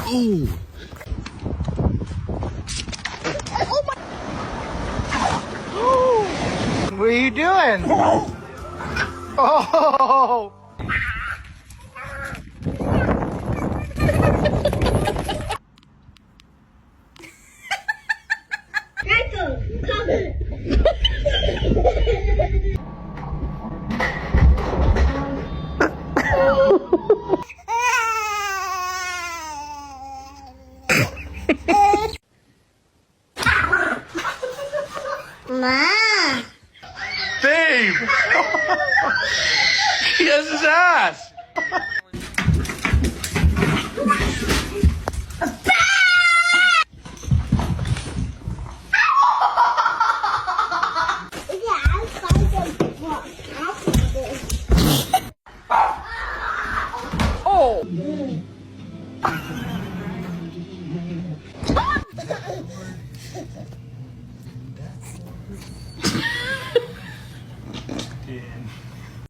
Oh! What are you doing? Oh! Ma! Babe! He has his ass!